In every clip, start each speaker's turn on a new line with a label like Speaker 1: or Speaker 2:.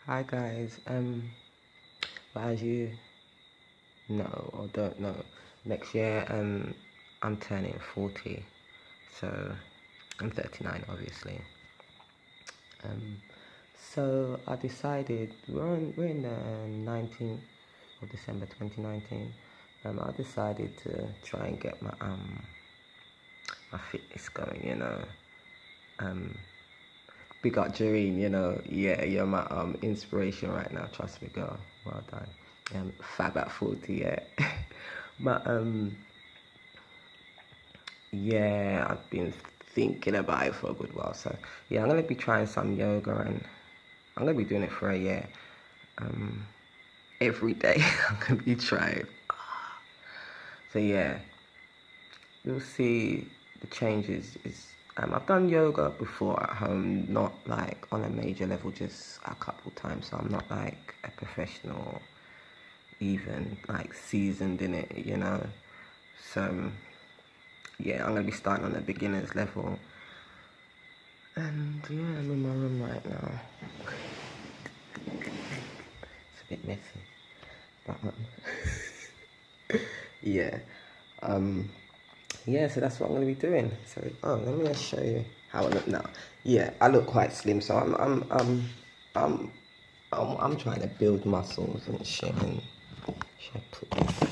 Speaker 1: Hi guys, well, as you know or don't know, next year I'm turning 40, so I'm 39 obviously. Um, so I decided we're in the 19th of December 2019. I decided to try and get my fitness going, Um, Big up Jareen, yeah, you're my inspiration right now. Trust me, girl. Well done. Fab at 40, yeah. But yeah, I've been thinking about it for a good while. So yeah, I'm gonna be trying some yoga, and I'm gonna be doing it for a year. Um, every day I'm gonna be trying. So yeah, you'll see the changes. I've done yoga before at home, not like on a major level, just a couple times. So I'm not like a professional, even like seasoned in it. So yeah, I'm gonna be starting on a beginner's level. And yeah, I'm in my room right now. It's a bit messy, but yeah. Um, Yeah, so that's what I'm gonna be doing. So, let me just show you how I look now. Yeah, I look quite slim, so I'm, I'm trying to build muscles and shit. And should I put this?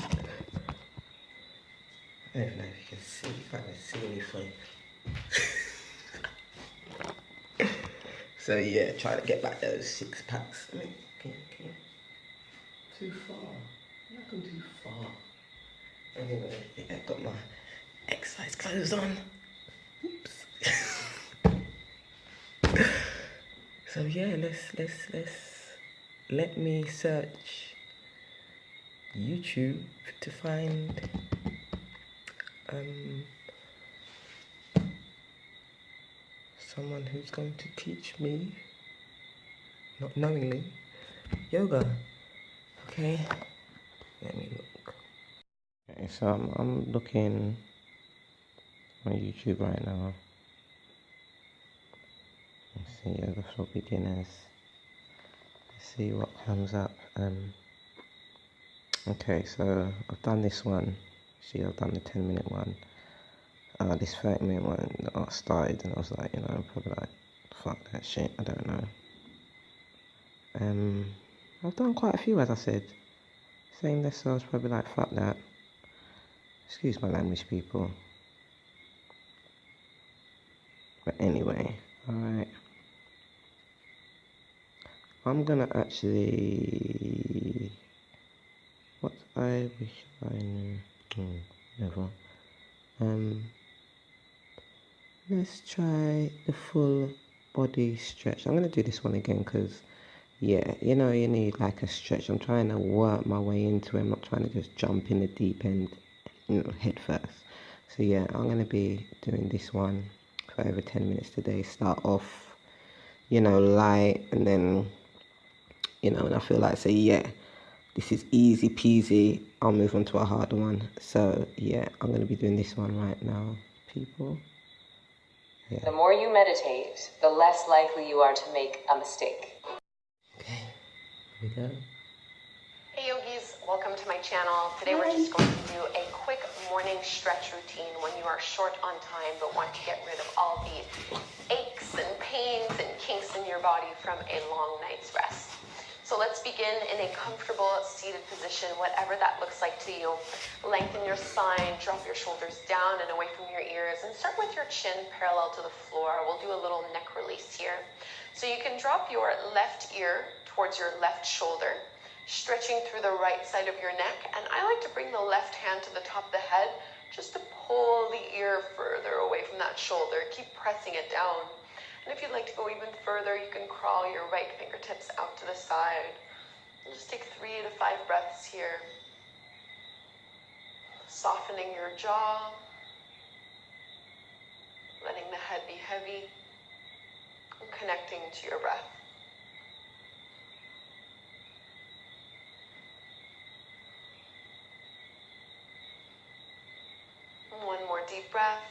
Speaker 1: I don't know if you can see. You can't see me funny. So yeah, trying to get back those 6 packs. I mean, can you? Too far. Yeah, I come too far. Anyway, yeah, I've got my exercise clothes on. Oops. So yeah, let's let me search YouTube to find um someone who's going to teach me, not knowingly, yoga. Okay, let me look. Okay, so I'm looking on YouTube right now. Let's see yoga for beginners. Let's see what comes up. Okay, so I've done this one. See, I've done the 10-minute one. This 30-minute one I started, and I was like, probably like, fuck that shit. I don't know. I've done quite a few, as I said. Saying this, so I was probably like, fuck that. Excuse my language, people. But anyway, alright. I'm gonna actually. What I wish I knew. Never. Um, let's try the full body stretch. I'm gonna do this one again because, yeah, you need like a stretch. I'm trying to work my way into it. I'm not trying to just jump in the deep end, head first. So yeah, I'm gonna be doing this one for over 10 minutes today. Start off, light, and then, when I feel like say, yeah, this is easy peasy, I'll move on to a harder one. So yeah, I'm gonna be doing this one right now, people. Yeah.
Speaker 2: The more you meditate, the less likely you are to make a mistake.
Speaker 1: Okay, here we go.
Speaker 2: Hey yogis, welcome to my channel. Today we're just going to do a quick morning stretch routine when you are short on time but want to get rid of all the aches and pains and kinks in your body from a long night's rest. So let's begin in a comfortable seated position, whatever that looks like to you. Lengthen your spine, drop your shoulders down and away from your ears, and start with your chin parallel to the floor. We'll do a little neck release here. So you can drop your left ear towards your left shoulder, stretching through the right side of your neck. And I like to bring the left hand to the top of the head just to pull the ear further away from that shoulder. Keep pressing it down. And if you'd like to go even further, you can crawl your right fingertips out to the side. And just take 3 to 5 breaths here. Softening your jaw, letting the head be heavy, and connecting to your breath. And one more deep breath.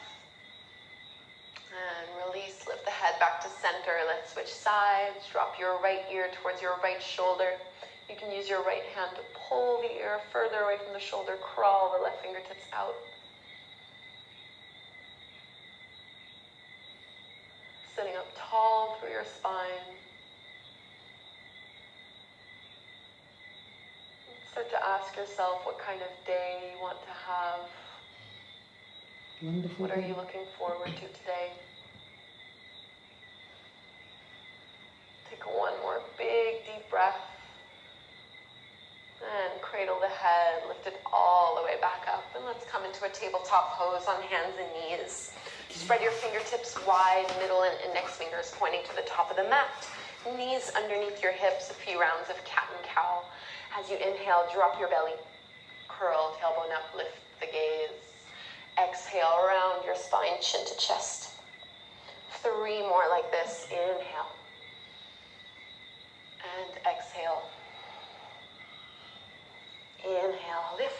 Speaker 2: And release, lift the head back to center. Let's switch sides. Drop your right ear towards your right shoulder. You can use your right hand to pull the ear further away from the shoulder. Crawl the left fingertips out. Sitting up tall through your spine. Start to ask yourself what kind of day you want to have.
Speaker 1: Wonderful.
Speaker 2: What are you looking forward to today? Take one more big deep breath. And cradle the head, lift it all the way back up. And let's come into a tabletop pose on hands and knees. Spread your fingertips wide, middle and index fingers pointing to the top of the mat. Knees underneath your hips, a few rounds of cat and cow. As you inhale, drop your belly. Curl, tailbone up, lift the gaze. Exhale, round your spine, chin to chest. 3 more like this. Inhale. And exhale. Inhale, lift.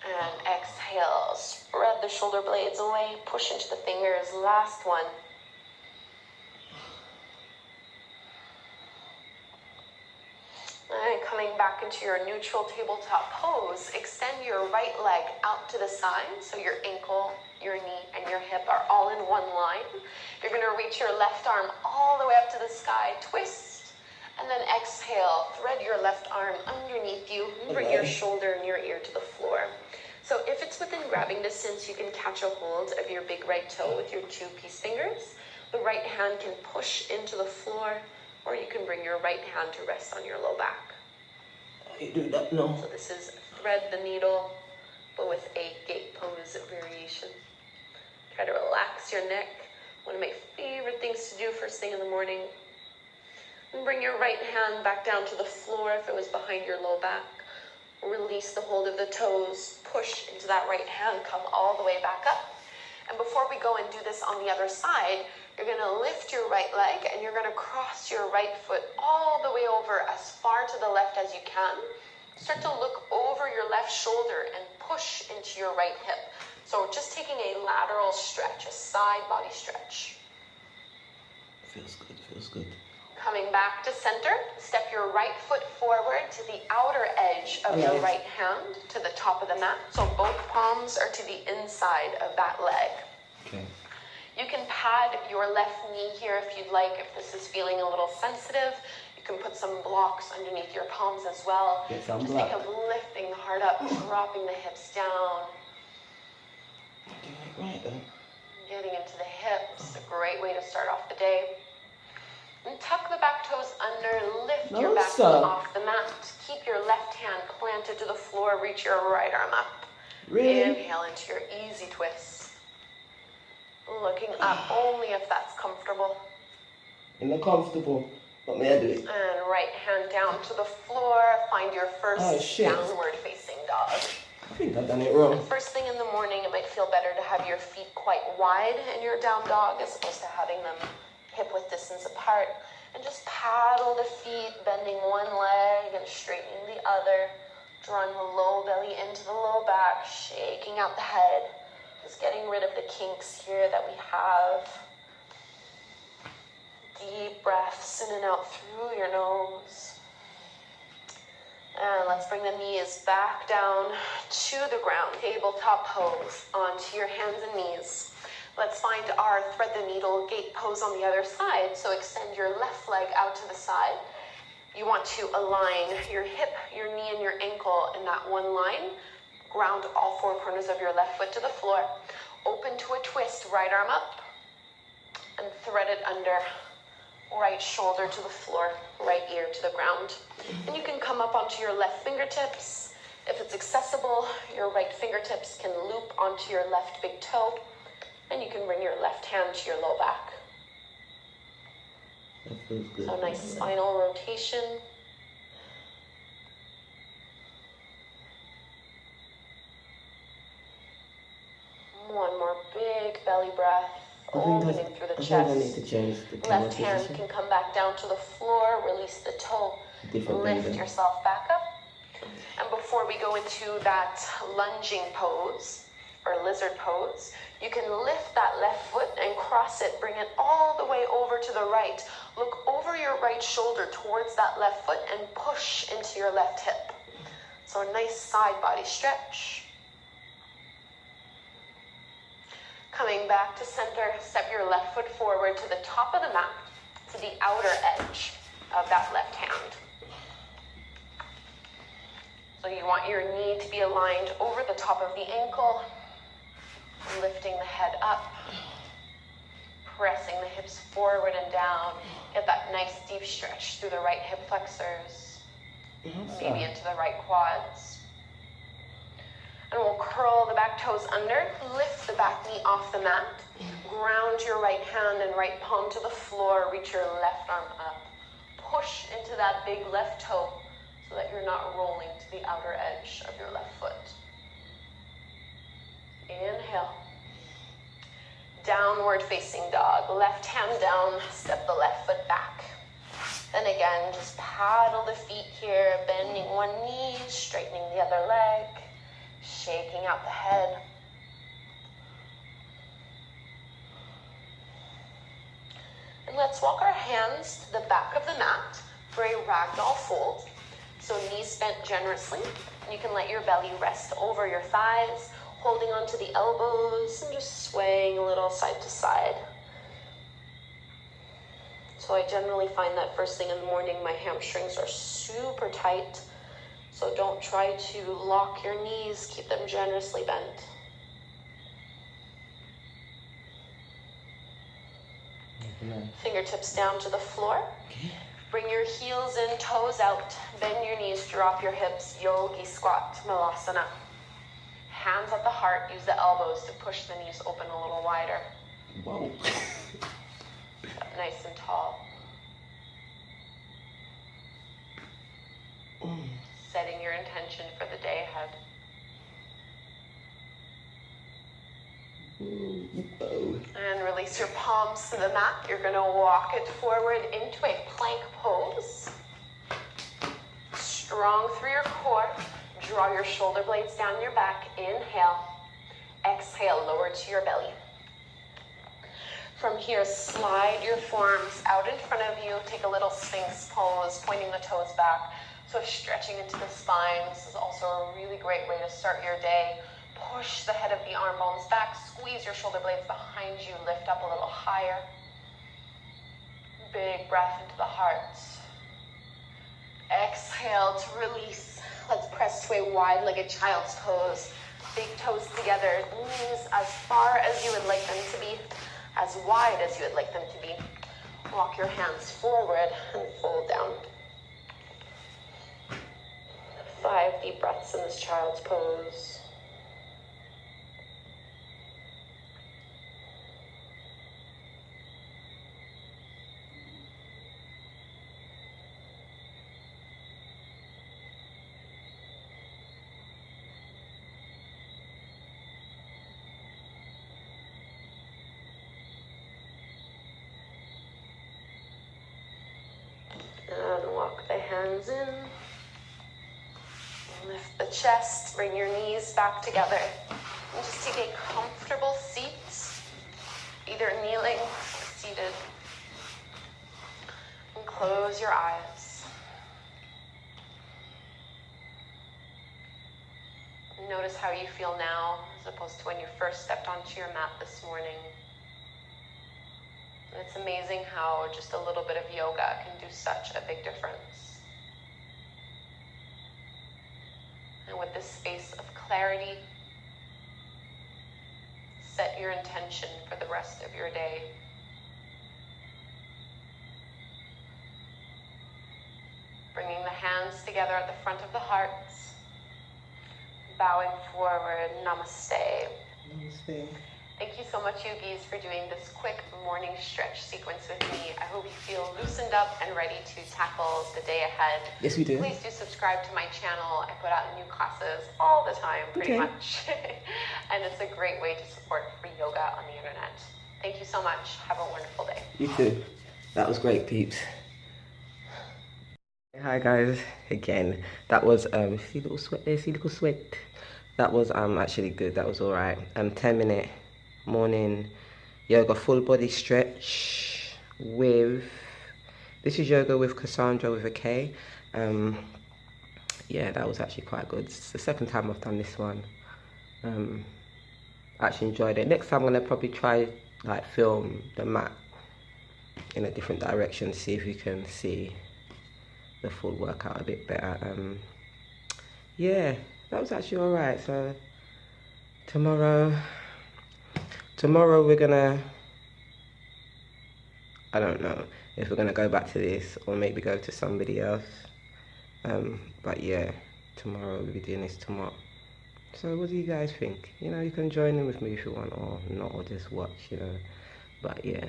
Speaker 2: And exhale, spread the shoulder blades away, push into the fingers. Last one. And coming back into your neutral tabletop pose, extend your right leg out to the side so your ankle, your knee, and your hip are all in one line. You're going to reach your left arm all the way up to the sky, twist, and then exhale, thread your left arm underneath you, and bring your shoulder and your ear to the floor. So if it's within grabbing distance, you can catch a hold of your big right toe with your 2 peace fingers. The right hand can push into the floor, or you can bring your right hand to rest on your low back.
Speaker 1: You do that now.
Speaker 2: So this is thread the needle, but with a gate pose variation. Try to relax your neck. One of my favorite things to do first thing in the morning. And bring your right hand back down to the floor if it was behind your low back. Release the hold of the toes. Push into that right hand. Come all the way back up. And before we go and do this on the other side, you're going to lift your right leg and you're going to cross your right foot all the way over as far to the left as you can. Start to look over your left shoulder and push into your right hip. So just taking a lateral stretch, a side body stretch.
Speaker 1: Feels good, feels good.
Speaker 2: Coming back to center, step your right foot forward to the outer edge of your right hand to the top of the mat. So both palms are to the inside of that leg.
Speaker 1: Okay.
Speaker 2: You can pad your left knee here if you'd like, if this is feeling a little sensitive. You can put some blocks underneath your palms as well.
Speaker 1: Get some
Speaker 2: Just
Speaker 1: block.
Speaker 2: think of lifting the heart up, dropping the hips down.
Speaker 1: Doing it right then.
Speaker 2: Getting into the hips, a great way to start off the day. And tuck the back toes under, lift your back knee off the mat. Keep your left hand planted to the floor, reach your right arm up.
Speaker 1: Really?
Speaker 2: Inhale into your easy twist. Looking up only if that's comfortable.
Speaker 1: In the comfortable, but may I do it?
Speaker 2: And right hand down to the floor. Find your first downward facing dog.
Speaker 1: I think I've done it wrong.
Speaker 2: First thing in the morning, it might feel better to have your feet quite wide in your down dog as opposed to having them hip-width distance apart. And just paddle the feet, bending one leg and straightening the other. Drawing the low belly into the low back, shaking out the head. Just getting rid of the kinks here that we have. Deep breaths in and out through your nose. And let's bring the knees back down to the ground. Tabletop pose onto your hands and knees. Let's find our thread the needle gate pose on the other side. So extend your left leg out to the side. You want to align your hip, your knee, and your ankle in that one line. Ground all 4 corners of your left foot to the floor. Open to a twist, right arm up. And thread it under. Right shoulder to the floor, right ear to the ground. And you can come up onto your left fingertips. If it's accessible, your right fingertips can loop onto your left big toe. And you can bring your left hand to your low back.
Speaker 1: That feels good.
Speaker 2: So nice spinal rotation. One more big belly breath, opening through the chest.
Speaker 1: I need to change the camera
Speaker 2: Left hand
Speaker 1: position.
Speaker 2: can come back down to the floor, release the toe,
Speaker 1: Different
Speaker 2: lift
Speaker 1: breathing.
Speaker 2: yourself back up. And before we go into that lunging pose, or lizard pose, You can lift that left foot and cross it, bring it all the way over to the right. Look over your right shoulder towards that left foot and push into your left hip. So a nice side body stretch. Coming back to center, step your left foot forward to the top of the mat, to the outer edge of that left hand. So you want your knee to be aligned over the top of the ankle, lifting the head up, pressing the hips forward and down. Get that nice deep stretch through the right hip flexors, maybe into the right quads. And we'll curl the back toes under, lift the back knee off the mat, ground your right hand and right palm to the floor, reach your left arm up. Push into that big left toe so that you're not rolling to the outer edge of your left foot. Inhale. Downward facing dog. Left hand down, step the left foot back. Then again, just paddle the feet here, bending one knee, straightening the other leg, shaking out the head. And let's walk our hands to the back of the mat for a ragdoll fold. So knees bent generously. You can let your belly rest over your thighs, holding onto the elbows and just swaying a little side to side. So I generally find that first thing in the morning, my hamstrings are super tight. So don't try to lock your knees, keep them generously bent. Fingertips down to the floor. Bring your heels in, toes out. Bend your knees, drop your hips. Yogi squat, Malasana. Hands at the heart. Use the elbows to push the knees open a little wider.
Speaker 1: Whoa.
Speaker 2: Nice and tall. Setting your intention for the day ahead. And release your palms to the mat. You're going to walk it forward into a plank pose. Strong through your core. Draw your shoulder blades down your back. Inhale. Exhale, lower to your belly. From here, slide your forearms out in front of you. Take a little Sphinx pose, pointing the toes back. So stretching into the spine. This is also a really great way to start your day. Push the head of the arm bones back. Squeeze your shoulder blades behind you. Lift up a little higher. Big breath into the heart. Exhale to release. Let's press to a wide-legged child's pose. Big toes together. Knees as far as you would like them to be. As wide as you would like them to be. Walk your hands forward and fold down. 5 deep breaths in this child's pose. And walk the hands in. Lift the chest, bring your knees back together. And just take a comfortable seat, either kneeling or seated. And close your eyes. Notice how you feel now as opposed to when you first stepped onto your mat this morning. And it's amazing how just a little bit of yoga can do such a big difference. And with this space of clarity, set your intention for the rest of your day. Bringing the hands together at the front of the heart. Bowing forward, namaste.
Speaker 1: Namaste.
Speaker 2: Thank you so much, yogis, for doing this quick morning stretch sequence with me. I hope you feel loosened up and ready to tackle the day ahead.
Speaker 1: Yes, we do.
Speaker 2: Please do subscribe to my channel. I put out new classes all the time, pretty much. And it's a great way to support free yoga on the internet. Thank you so much. Have a wonderful day.
Speaker 1: You too. That was great, peeps. Hi guys, again. That was see little sweat there, see little sweat. That was actually good. That was alright. 10-minute morning yoga full body stretch with, this is yoga with Cassandra with a K. Yeah, that was actually quite good. It's the second time I've done this one. I actually enjoyed it. Next time I'm gonna probably try like film the mat in a different direction, see if you can see the full workout a bit better. Yeah, that was actually all right. So tomorrow we're gonna, I don't know if we're gonna go back to this or maybe go to somebody else. But yeah, tomorrow we'll be doing this tomorrow. So what do you guys think? You know, you can join in with me if you want or not, or just watch, you know. But yeah.